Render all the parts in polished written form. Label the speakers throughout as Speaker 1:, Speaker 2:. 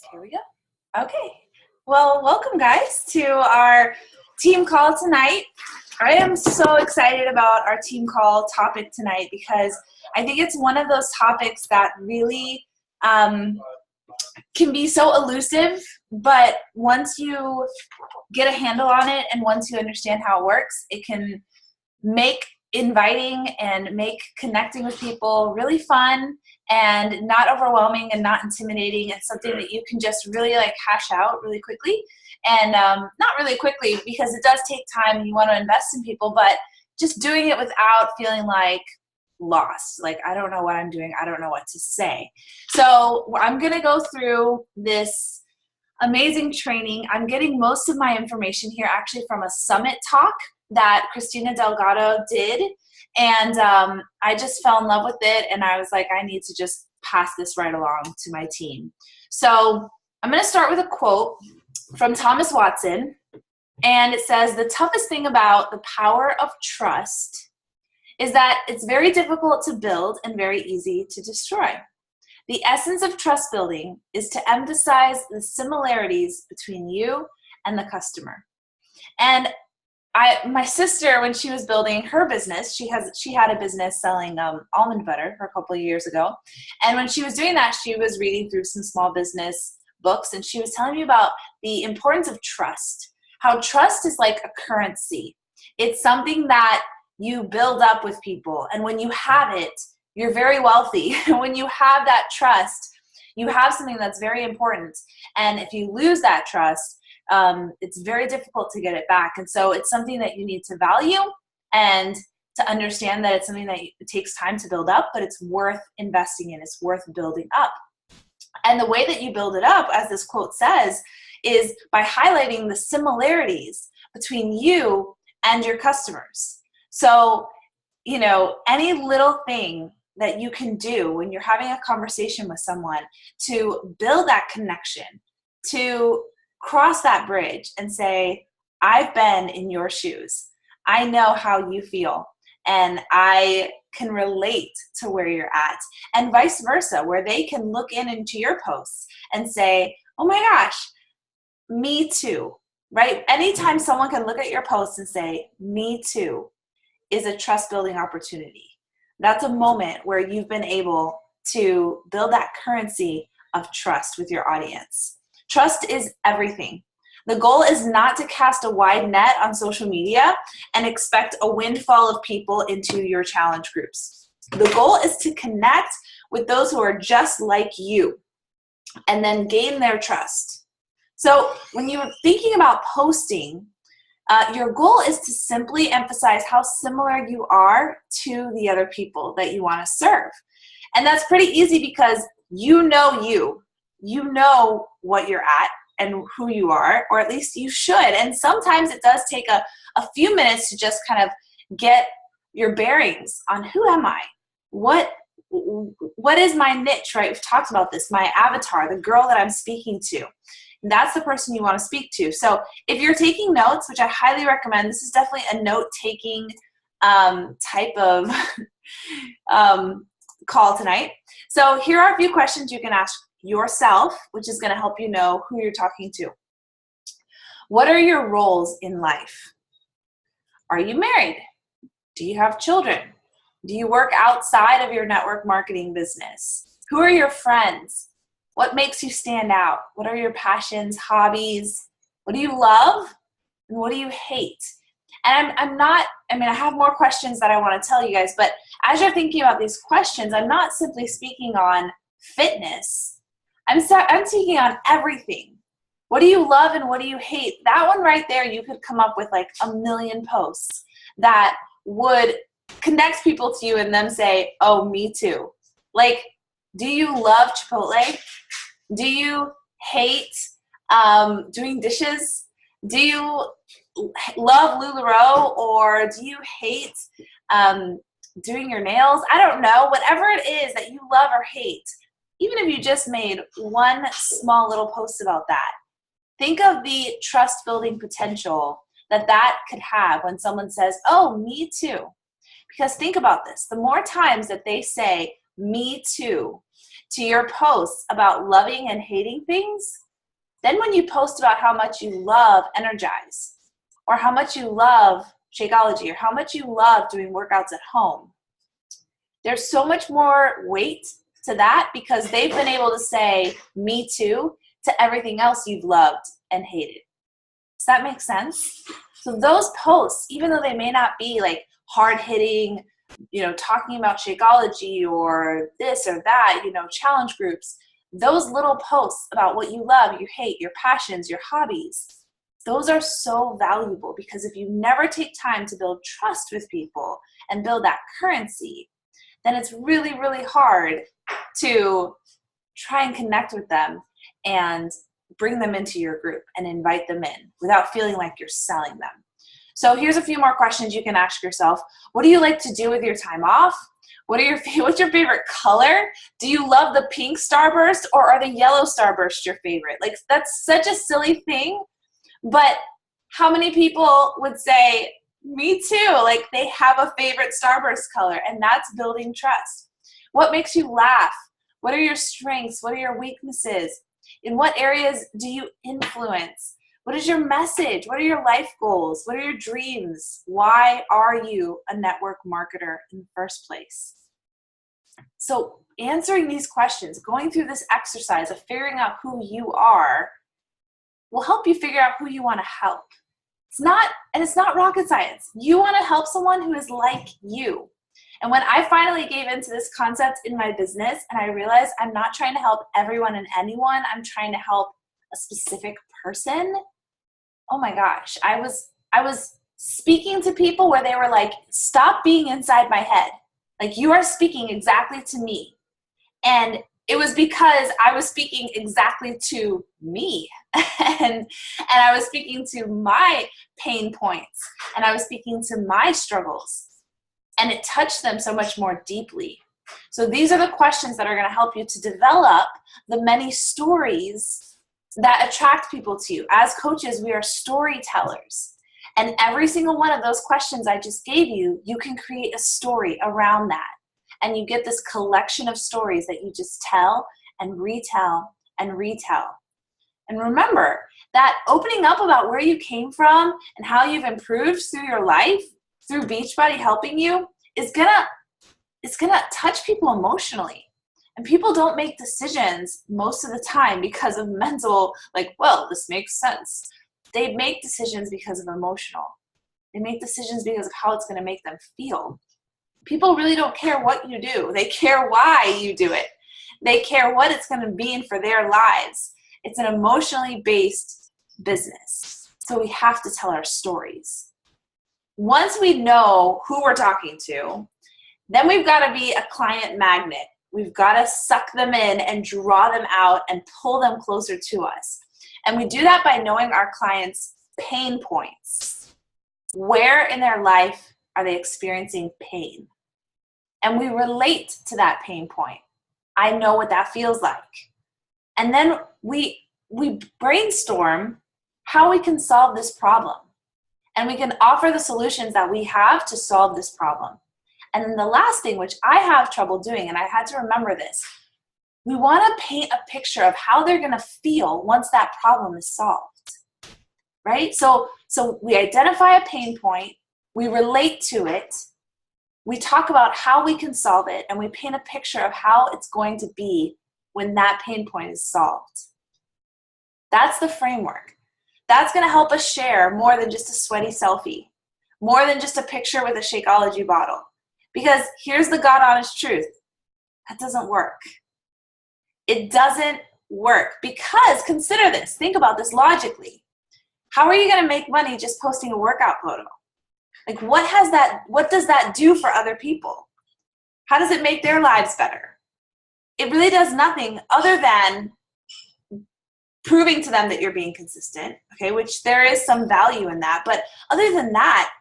Speaker 1: Here we go. Okay. Well, welcome guys to our team call tonight. I am so excited about our team call topic tonight because I think it's one of those topics that really can be so elusive, but once you get a handle on it and once you understand how it works, it can make inviting and make connecting with people really fun and not overwhelming and not intimidating. It's something that you can just really like hash out really quickly, and not really quickly because it does take time and you want to invest in people, but just doing it without feeling like lost, like I don't know what I'm doing, I don't know what to say. So I'm going to go through this amazing training. I'm getting most of my information here actually from a summit talk that Christina Delgado did, and I just fell in love with it, and I was like, I need to just pass this right along to my team. So I'm going to start with a quote from Thomas Watson, and it says, "The toughest thing about the power of trust is that it's very difficult to build and very easy to destroy. The essence of trust building is to emphasize the similarities between you and the customer." And my sister, when she was building her business, she had a business selling almond butter for a couple of years ago. And when she was doing that, she was reading through some small business books, and she was telling me about the importance of trust, how trust is like a currency. It's something that you build up with people, and when you have it, you're very wealthy. When you have that trust, you have something that's very important. And if you lose that trust, it's very difficult to get it back. And so it's something that you need to value and to understand that it's something that it takes time to build up, but it's worth investing in. It's worth building up. And the way that you build it up, as this quote says, is by highlighting the similarities between you and your customers. So, you know, any little thing that you can do when you're having a conversation with someone to build that connection, to cross that bridge and say, I've been in your shoes. I know how you feel, and I can relate to where you're at, and vice versa, where they can look into your posts and say, oh my gosh, me too, right? Anytime someone can look at your posts and say, me too, is a trust building opportunity. That's a moment where you've been able to build that currency of trust with your audience. Trust is everything. The goal is not to cast a wide net on social media and expect a windfall of people into your challenge groups. The goal is to connect with those who are just like you and then gain their trust. So when you're thinking about posting, your goal is to simply emphasize how similar you are to the other people that you want to serve. And that's pretty easy because you know what you're at and who you are, or at least you should. And sometimes it does take a few minutes to just kind of get your bearings on who am I? What is my niche, right? We've talked about this, my avatar, the girl that I'm speaking to. That's the person you want to speak to. So if you're taking notes, which I highly recommend, this is definitely a note-taking type of call tonight. So here are a few questions you can ask yourself, which is going to help you know who you're talking to. What are your roles in life? Are you married? Do you have children? Do you work outside of your network marketing business? Who are your friends? What makes you stand out? What are your passions, hobbies? What do you love? And what do you hate? And I have more questions that I want to tell you guys, but as you're thinking about these questions, I'm not simply speaking on fitness. I'm speaking on everything. What do you love and what do you hate? That one right there, you could come up with like a million posts that would connect people to you and them say, oh, me too. Like, do you love Chipotle? Do you hate doing dishes? Do you love LuLaRoe, or do you hate doing your nails? I don't know. Whatever it is that you love or hate, even if you just made one small little post about that, think of the trust building potential that could have when someone says, oh, me too. Because think about this. The more times that they say, me too, to your posts about loving and hating things, then when you post about how much you love Energize, or how much you love Shakeology, or how much you love doing workouts at home, there's so much more weight to that because they've been able to say me too to everything else you've loved and hated. Does that make sense? So those posts, even though they may not be like hard hitting, talking about Shakeology or this or that, challenge groups, those little posts about what you love, you hate, your passions, your hobbies, those are so valuable because if you never take time to build trust with people and build that currency, then it's really, really hard to try and connect with them and bring them into your group and invite them in without feeling like you're selling them. So here's a few more questions you can ask yourself. What do you like to do with your time off? What's your favorite color? Do you love the pink starburst or are the yellow starburst your favorite? Like, that's such a silly thing, but how many people would say, me too, like they have a favorite starburst color, and that's building trust. What makes you laugh? What are your strengths? What are your weaknesses? In what areas do you influence? What is your message? What are your life goals? What are your dreams? Why are you a network marketer in the first place? So answering these questions, going through this exercise of figuring out who you are, will help you figure out who you want to help. It's not rocket science. You want to help someone who is like you. And when I finally gave into this concept in my business and I realized I'm not trying to help everyone and anyone, I'm trying to help a specific person, oh my gosh, I was speaking to people where they were like, stop being inside my head. Like, you are speaking exactly to me. And it was because I was speaking exactly to me. and I was speaking to my pain points. And I was speaking to my struggles. And it touched them so much more deeply. So these are the questions that are going to help you to develop the many stories that attract people to you. As coaches, we are storytellers. And every single one of those questions I just gave you, you can create a story around that. And you get this collection of stories that you just tell and retell and retell. And remember that opening up about where you came from and how you've improved through your life, through Beachbody helping you, it's gonna touch people emotionally. And people don't make decisions most of the time because of mental, like, well, this makes sense. They make decisions because of emotional. They make decisions because of how it's going to make them feel. People really don't care what you do. They care why you do it. They care what it's going to mean for their lives. It's an emotionally based business. So we have to tell our stories. Once we know who we're talking to, then we've got to be a client magnet. We've got to suck them in and draw them out and pull them closer to us. And we do that by knowing our clients' pain points. Where in their life are they experiencing pain? And we relate to that pain point. I know what that feels like. And then we brainstorm how we can solve this problem. And we can offer the solutions that we have to solve this problem. And then the last thing, which I have trouble doing, and I had to remember this, we want to paint a picture of how they're going to feel once that problem is solved, right? So we identify a pain point, we relate to it, we talk about how we can solve it, and we paint a picture of how it's going to be when that pain point is solved. That's the framework. That's going to help us share more than just a sweaty selfie, more than just a picture with a Shakeology bottle. Because here's the God honest truth. That doesn't work. It doesn't work because consider this. Think about this logically. How are you going to make money just posting a workout photo? Like, what does that do for other people? How does it make their lives better? It really does nothing other than proving to them that you're being consistent, okay, which there is some value in that. But other than that,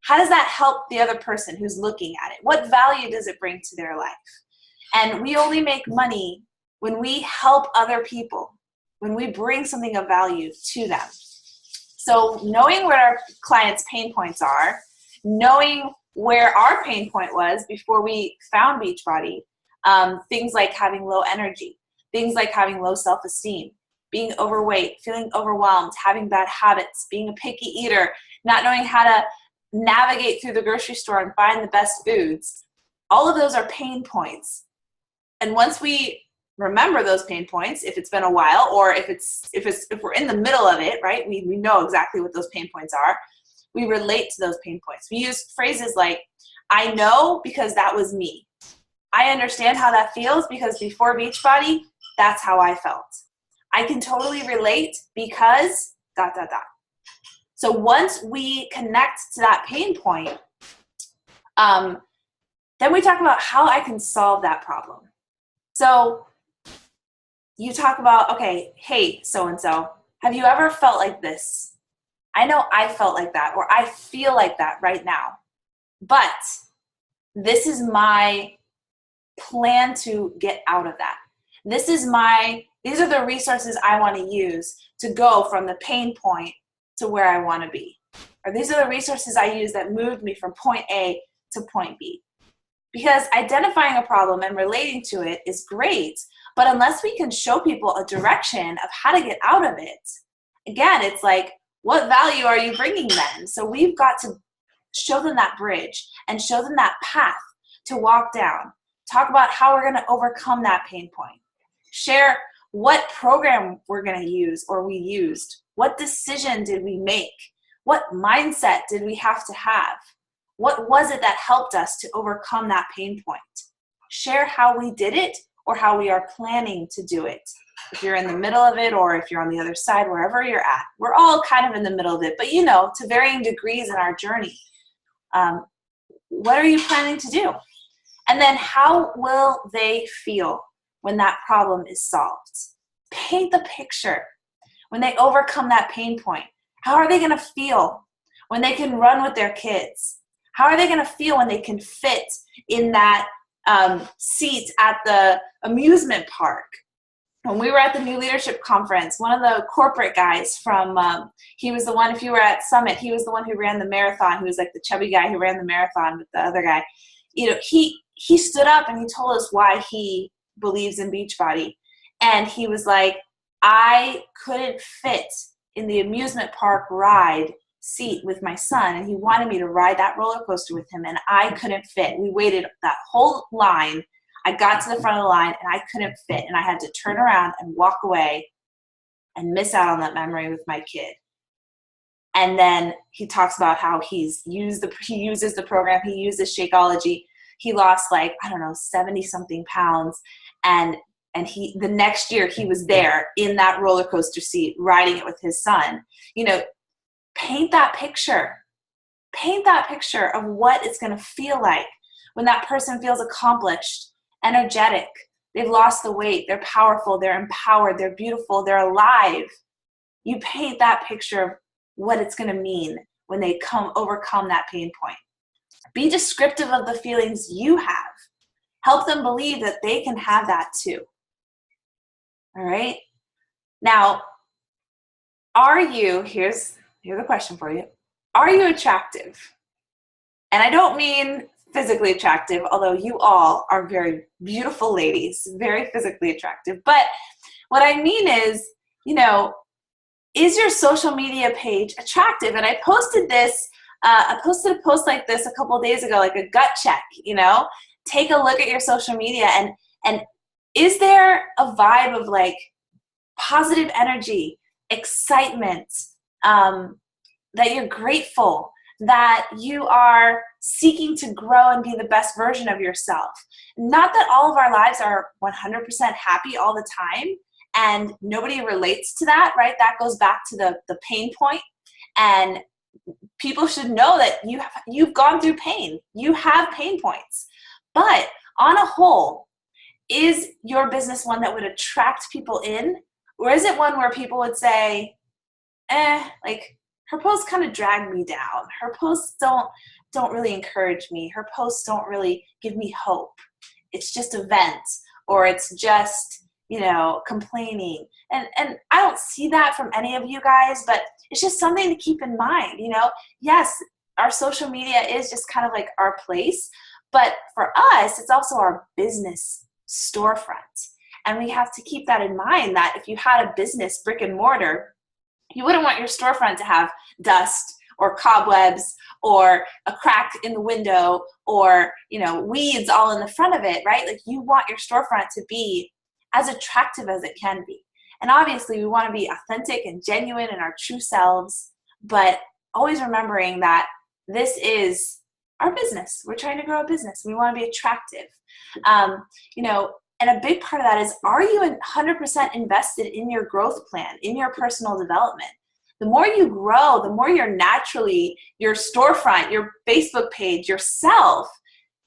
Speaker 1: how does that help the other person who's looking at it? What value does it bring to their life? And we only make money when we help other people, when we bring something of value to them. So knowing where our clients' pain points are, knowing where our pain point was before we found Beachbody, Things like having low energy, things like having low self-esteem, being overweight, feeling overwhelmed, having bad habits, being a picky eater, not knowing how to navigate through the grocery store and find the best foods. All of those are pain points. And once we remember those pain points, if it's been a while, or if we're in the middle of it, right, we know exactly what those pain points are. We relate to those pain points. We use phrases like, I know because that was me. I understand how that feels because before Beachbody, that's how I felt. I can totally relate because ... So once we connect to that pain point, then we talk about how I can solve that problem. So you talk about, okay, hey, so-and-so, have you ever felt like this? I know I felt like that, or I feel like that right now. But this is my plan to get out of that. These are the resources I want to use to go from the pain point to where I want to be. Or these are the resources I use that moved me from point A to point B. Because identifying a problem and relating to it is great, but unless we can show people a direction of how to get out of it, again, it's like, what value are you bringing then? So we've got to show them that bridge and show them that path to walk down. Talk about how we're going to overcome that pain point. Share what program we're going to use or we used. What decision did we make? What mindset did we have to have? What was it that helped us to overcome that pain point? Share how we did it or how we are planning to do it. If you're in the middle of it or if you're on the other side, wherever you're at. We're all kind of in the middle of it, but to varying degrees in our journey. What are you planning to do? And then how will they feel when that problem is solved? Paint the picture. When they overcome that pain point, how are they going to feel when they can run with their kids? How are they going to feel when they can fit in that seat at the amusement park? When we were at the New Leadership Conference, one of the corporate guys from, he was the one, if you were at Summit, he was the one who ran the marathon. He was like the chubby guy who ran the marathon with the other guy. He stood up and he told us why he believes in Beachbody. And he was like, I couldn't fit in the amusement park ride seat with my son, and he wanted me to ride that roller coaster with him, and I couldn't fit. We waited that whole line. I got to the front of the line, and I couldn't fit, and I had to turn around and walk away and miss out on that memory with my kid. And then he talks about how he uses the program, he uses Shakeology. He lost 70-something pounds, and the next year he was there in that roller coaster seat riding it with his son. Paint that picture. Paint that picture of what it's going to feel like when that person feels accomplished, energetic, they've lost the weight, they're powerful, they're empowered, they're beautiful, they're alive. You paint that picture of what it's going to mean when they overcome that pain point. Be descriptive of the feelings you have. Help them believe that they can have that too. All right? Now, here's the question for you. Are you attractive? And I don't mean physically attractive, although you all are very beautiful ladies, very physically attractive. But what I mean is, is your social media page attractive? And I posted a post like this a couple of days ago, like a gut check, take a look at your social media and is there a vibe of positive energy, excitement, that you're grateful, that you are seeking to grow and be the best version of yourself. Not that all of our lives are 100% happy all the time, and nobody relates to that, right? That goes back to the pain point, and people should know that you've gone through pain. You have pain points. But on a whole, is your business one that would attract people in? Or is it one where people would say, her posts kind of drag me down. Her posts don't really encourage me. Her posts don't really give me hope. It's just a vent, or it's just, complaining. And I don't see that from any of you guys, but it's just something to keep in mind. Yes, our social media is just kind of like our place, but for us, it's also our business storefront. And we have to keep that in mind, that if you had a business, brick and mortar, you wouldn't want your storefront to have dust or cobwebs or a crack in the window or, weeds all in the front of it, right? Like, you want your storefront to be as attractive as it can be. And obviously we want to be authentic and genuine in our true selves, but always remembering that this is our business. We're trying to grow a business. We want to be attractive. And a big part of that is, are you 100% invested in your growth plan, in your personal development? The more you grow, the more you're naturally, your storefront, your Facebook page, yourself,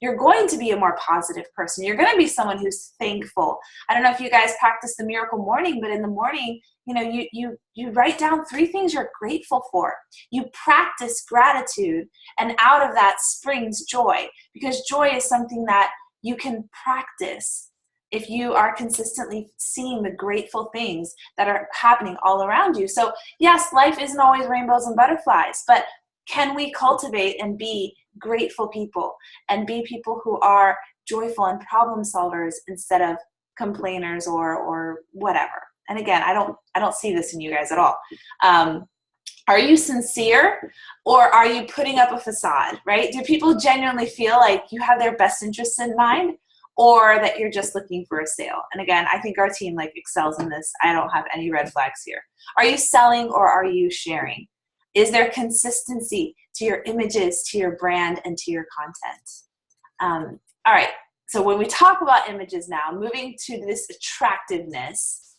Speaker 1: you're going to be a more positive person. You're going to be someone who's thankful. I don't know if you guys practice the miracle morning, but in the morning, you write down 3 things you're grateful for. You practice gratitude, and out of that springs joy, because joy is something that you can practice if you are consistently seeing the grateful things that are happening all around you. So yes, life isn't always rainbows and butterflies, but can we cultivate and be grateful people and be people who are joyful and problem solvers instead of complainers or whatever? And again, I don't see this in you guys at all. Are you sincere, or are you putting up a facade, right? Do people genuinely feel like you have their best interests in mind, or that you're just looking for a sale? And again, I think our team excels in this. I don't have any red flags here. Are you selling, or are you sharing? Is there consistency to your images, to your brand, and to your content? All right, so when we talk about images now, moving to this attractiveness,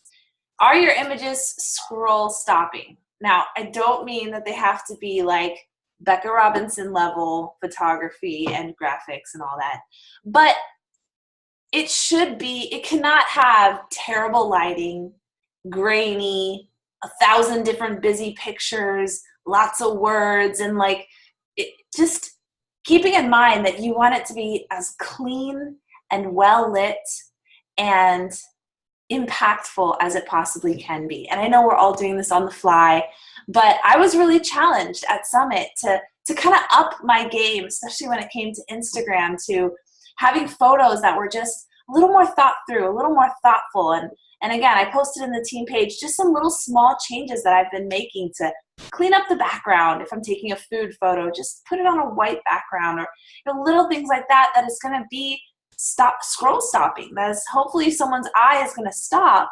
Speaker 1: are your images scroll stopping? Now, I don't mean that they have to be like Becca Robinson level photography and graphics and all that, but it cannot have terrible lighting, grainy, 1,000 different busy pictures, lots of words, and just keeping in mind that you want it to be as clean and well lit and impactful as it possibly can be. And I know we're all doing this on the fly, but I was really challenged at Summit to kind of up my game, especially when it came to Instagram, to having photos that were just a little more thought through, a little more thoughtful. And again, I posted in the team page just some little small changes that I've been making to clean up the background. If I'm taking a food photo, just put it on a white background, or little things like that is going to be scroll stopping. That is, hopefully someone's eye is going to stop,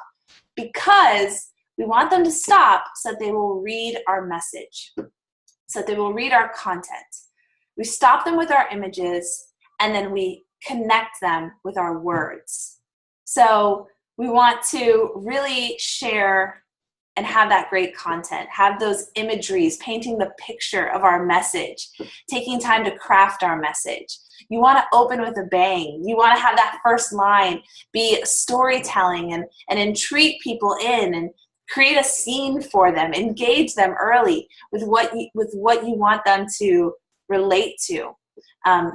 Speaker 1: because we want them to stop so that they will read our message, so that they will read our content. We stop them with our images, and then we connect them with our words. So we want to really share and have that great content, have those imageries, painting the picture of our message, taking time to craft our message. You want to open with a bang. You want to have that first line be storytelling and intrigue people in and create a scene for them, engage them early with what you want them to relate to.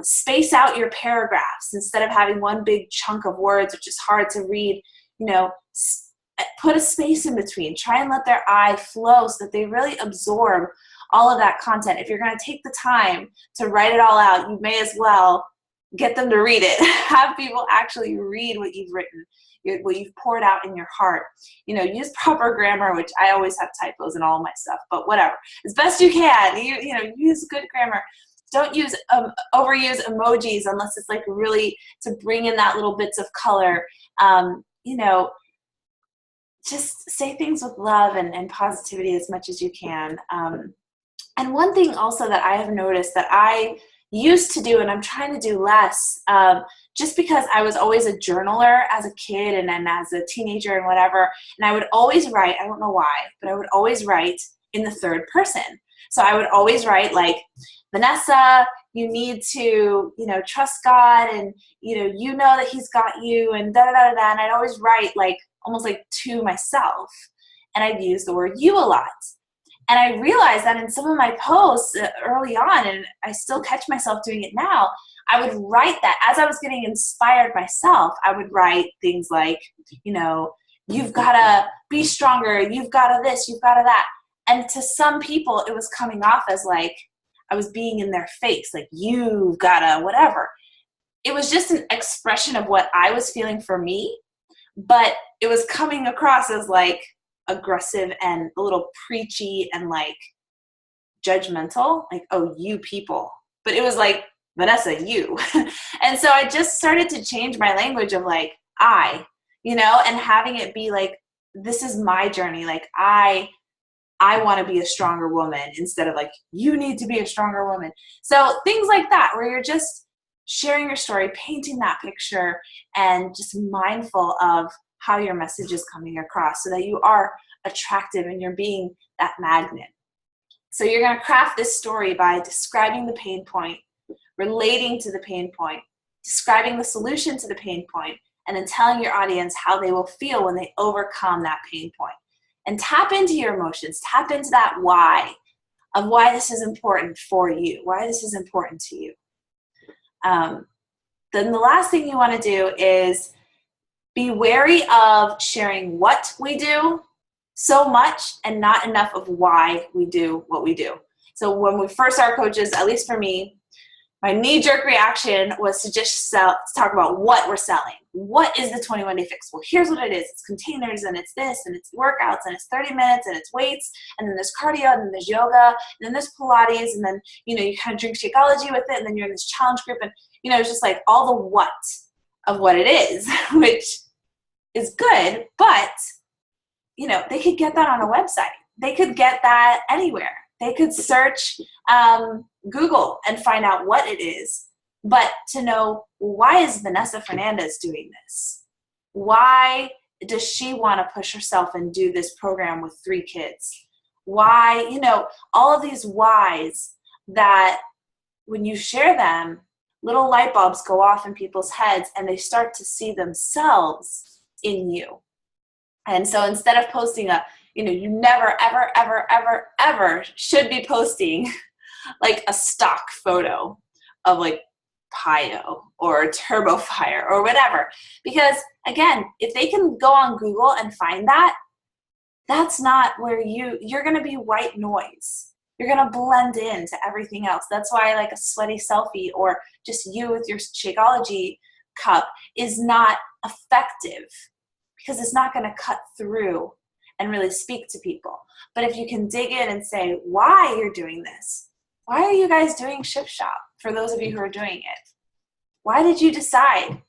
Speaker 1: Space out your paragraphs instead of having one big chunk of words which is hard to read. Put a space in between. Try and let their eye flow so that they really absorb all of that content. If you're going to take the time to write it all out, you may as well get them to read it. Have people actually read what you've written, what you've poured out in your heart. Use proper grammar, which I always have typos in all of my stuff, but whatever. As best you can, use good grammar. Don't overuse emojis unless it's really to bring in that little bits of color. Just say things with love and positivity as much as you can. And one thing also that I have noticed that I used to do, and I'm trying to do less, just because I was always a journaler as a kid and then as a teenager and whatever, and I would always write, I don't know why, but I would always write in the third person. So I would always write Vanessa, you need to, trust God, and, you know that he's got you, and da-da-da-da, and I'd always write almost to myself, and I'd use the word you a lot. And I realized that in some of my posts early on, and I still catch myself doing it now, I would write that as I was getting inspired myself. I would write things like, you've got to be stronger, you've got to this, you've got to that. And to some people, it was coming off as I was being in their face, you've got to whatever. it was just an expression of what I was feeling for me, but it was coming across as like aggressive and a little preachy and like judgmental, like, oh, you people. But it was like, Vanessa, you. And so I just started to change my language of like, I, and having it be like, this is my journey. Like, I want to be a stronger woman instead of like, you need to be a stronger woman. So things like that, where you're just sharing your story, painting that picture, and just mindful of how your message is coming across so that you are attractive and you're being that magnet. So you're going to craft this story by describing the pain point, relating to the pain point, describing the solution to the pain point, and then telling your audience how they will feel when they overcome that pain point. And tap into your emotions, tap into that why of why this is important for you, why this is important to you. Then the last thing you want to do is be wary of sharing what we do so much and not enough of why we do what we do. So when we first start coaches, at least for me, my knee-jerk reaction was to just talk about what we're selling. What is the 21 Day Fix? Well, here's what it is. It's containers, and it's this, and it's workouts, and it's 30 minutes, and it's weights, and then there's cardio, and then there's yoga, and then there's Pilates, and then, you kind of drink Shakeology with it, and then you're in this challenge group, and, it's just like all the what of what it is, which is good, but, they could get that on a website. They could get that anywhere. They could search Google and find out what it is. But to know, why is Vanessa Fernandez doing this? Why does she want to push herself and do this program with 3 kids? Why, all of these whys that when you share them, little light bulbs go off in people's heads and they start to see themselves in you. And so instead of posting you never, ever, ever, ever, ever should be posting like a stock photo of like Pio or TurboFire or whatever. Because again, if they can go on Google and find that, that's not where you're going to be white noise. You're going to blend into everything else. That's why like a sweaty selfie or just you with your Shakeology cup is not effective, because it's not going to cut through and really speak to people. But if you can dig in and say why you're doing this, why are you guys doing Shift Shop? For those of you who are doing it, why did you decide?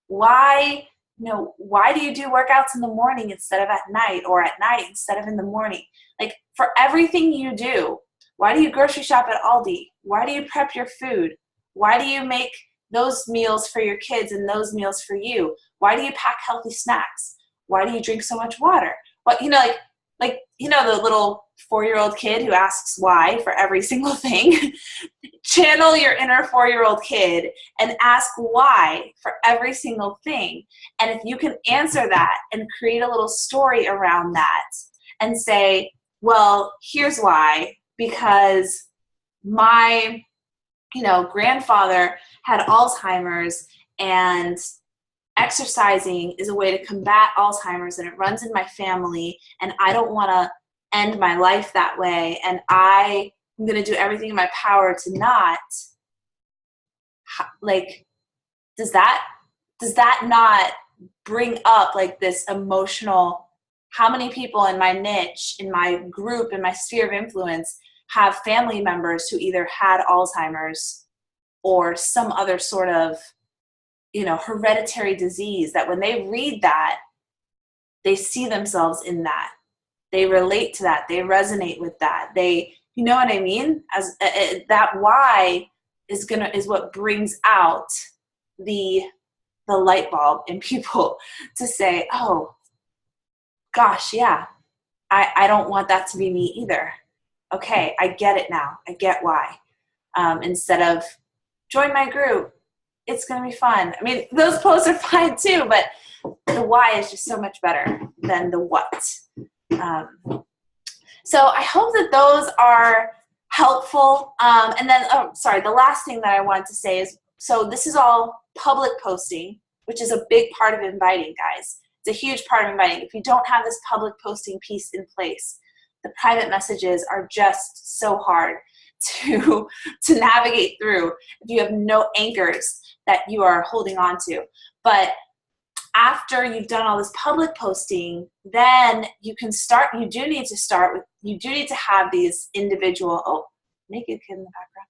Speaker 1: Why do you do workouts in the morning instead of at night, or at night instead of in the morning? Like, for everything you do, why do you grocery shop at Aldi? Why do you prep your food? Why do you make those meals for your kids and those meals for you? Why do you pack healthy snacks? Why do you drink so much water? What, the little 4-year-old kid who asks why for every single thing. Channel your inner 4-year-old kid and ask why for every single thing. And if you can answer that and create a little story around that and say, well, here's why, because my, grandfather had Alzheimer's, and exercising is a way to combat Alzheimer's, and it runs in my family, and I don't want to end my life that way, and I'm going to do everything in my power to not, like, does that not bring up like this emotional, how many people in my niche, in my group, in my sphere of influence have family members who either had Alzheimer's or some other sort of hereditary disease, that when they read that, they see themselves in that. They relate to that. They resonate with that. You know what I mean? As that why is what brings out the light bulb in people to say, oh, gosh, yeah, I don't want that to be me either. Okay, I get it now. I get why. Instead of join my group, it's going to be fun. I mean, those posts are fine too, but the why is just so much better than the what. So I hope that those are helpful. And then, the last thing that I wanted to say is, so this is all public posting, which is a big part of inviting, guys. It's a huge part of inviting. If you don't have this public posting piece in place, the private messages are just so hard. to navigate through if you have no anchors that you are holding on to. But after you've done all this public posting, then you can start, you do need to have these individual, oh, naked kid in the background.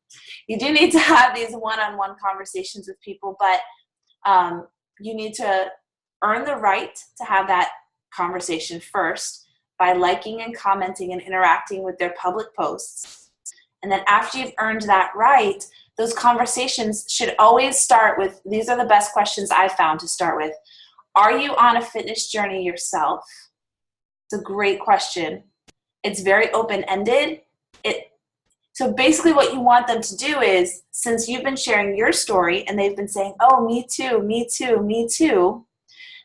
Speaker 1: You do need to have these one-on-one conversations with people, but you need to earn the right to have that conversation first by liking and commenting and interacting with their public posts. And then after you've earned that right, those conversations should always start with, these are the best questions I found to start with. Are you on a fitness journey yourself? It's a great question. It's very open-ended. So basically what you want them to do is, since you've been sharing your story and they've been saying, oh, me too, me too, me too,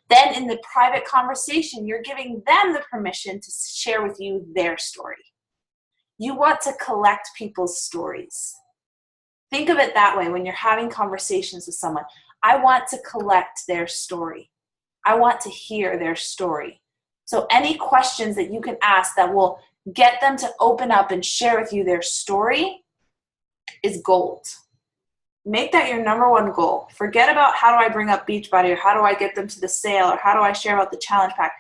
Speaker 1: then in the private conversation, you're giving them the permission to share with you their story. You want to collect people's stories. Think of it that way when you're having conversations with someone. I want to collect their story. I want to hear their story. So any questions that you can ask that will get them to open up and share with you their story is gold. Make that your number one goal. Forget about how do I bring up Beachbody, or how do I get them to the sale, or how do I share about the challenge pack.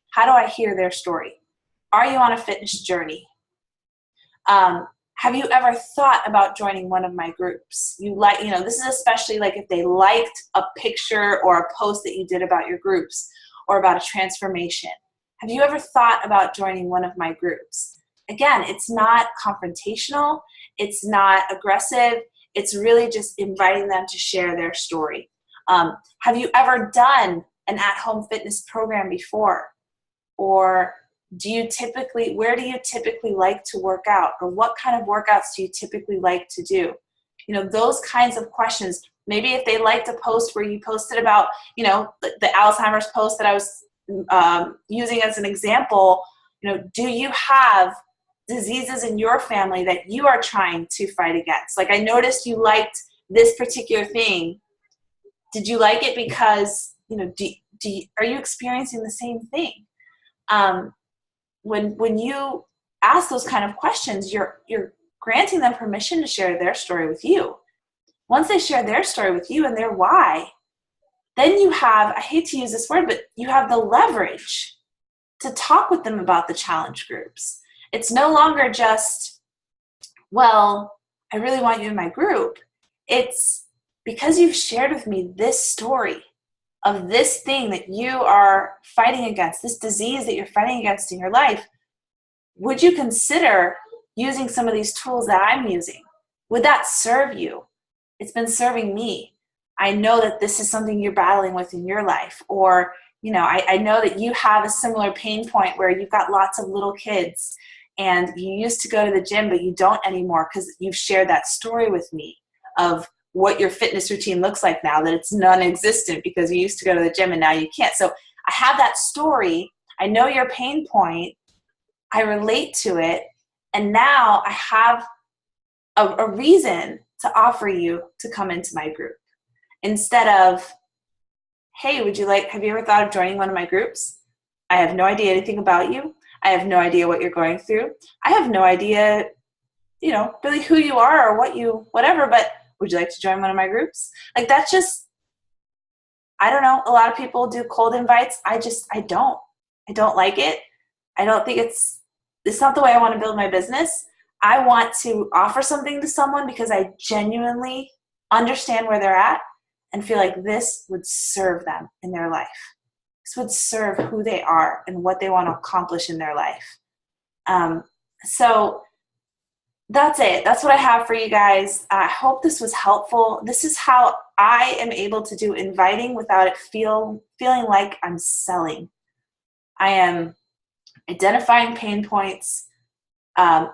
Speaker 1: How do I hear their story? Are you on a fitness journey? Have you ever thought about joining one of my groups? This is especially like if they liked a picture or a post that you did about your groups or about a transformation. Have you ever thought about joining one of my groups? Again, it's not confrontational. It's not aggressive. It's really just inviting them to share their story. Have you ever done an at-home fitness program before? Or where do you typically like to work out? Or what kind of workouts do you typically like to do? Those kinds of questions. Maybe if they liked a post where you posted about, the Alzheimer's post that I was using as an example, do you have diseases in your family that you are trying to fight against? Like, I noticed you liked this particular thing. Did you like it because, are you experiencing the same thing? When you ask those kind of questions, you're granting them permission to share their story with you. Once they share their story with you and their why, then you have, I hate to use this word, but you have the leverage to talk with them about the challenge groups. It's no longer just, well, I really want you in my group. It's because you've shared with me this story of this thing that you are fighting against, this disease that you're fighting against in your life. Would you consider using some of these tools that I'm using? Would that serve you? It's been serving me. I know that this is something you're battling with in your life. Or, I know that you have a similar pain point where you've got lots of little kids and you used to go to the gym, but you don't anymore because you've shared that story with me of what your fitness routine looks like now, that it's non-existent because you used to go to the gym and now you can't. So I have that story. I know your pain point. I relate to it. And now I have a reason to offer you to come into my group. Instead of, hey, have you ever thought of joining one of my groups? I have no idea anything about you. I have no idea what you're going through. I have no idea, really who you are or whatever, but would you like to join one of my groups? Like, that's just, I don't know. A lot of people do cold invites. I don't like it. I don't think it's not the way I want to build my business. I want to offer something to someone because I genuinely understand where they're at and feel like this would serve them in their life. This would serve who they are and what they want to accomplish in their life. So that's it. That's what I have for you guys. I hope this was helpful. This is how I am able to do inviting without it feeling like I'm selling. I am identifying pain points,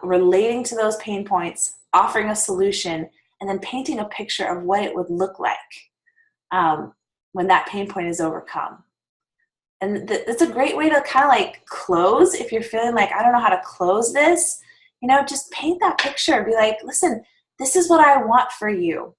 Speaker 1: relating to those pain points, offering a solution, and then painting a picture of what it would look like when that pain point is overcome. And it's a great way to kind of like close if you're feeling like, I don't know how to close this. Just paint that picture. Be like, listen, this is what I want for you.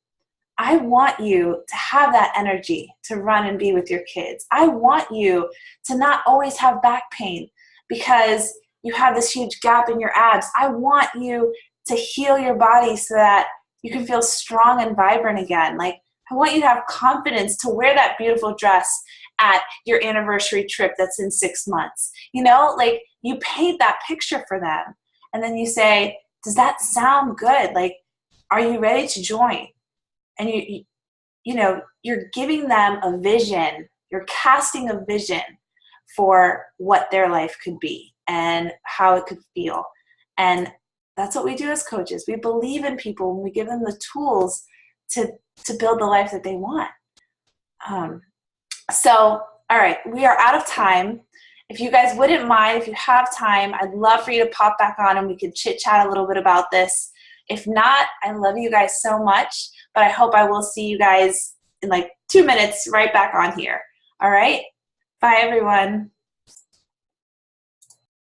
Speaker 1: I want you to have that energy to run and be with your kids. I want you to not always have back pain because you have this huge gap in your abs. I want you to heal your body so that you can feel strong and vibrant again. Like, I want you to have confidence to wear that beautiful dress at your anniversary trip that's in 6 months. You know, like, you paint that picture for them. And then you say, does that sound good? Like, are you ready to join? And you know, you're giving them a vision. You're casting a vision for what their life could be and how it could feel. And that's what we do as coaches. We believe in people and we give them the tools to build the life that they want. So, all right, we are out of time. If you guys wouldn't mind, if you have time, I'd love for you to pop back on and we could chit chat a little bit about this. If not, I love you guys so much, but I hope I will see you guys in like 2 minutes right back on here. All right? Bye, everyone.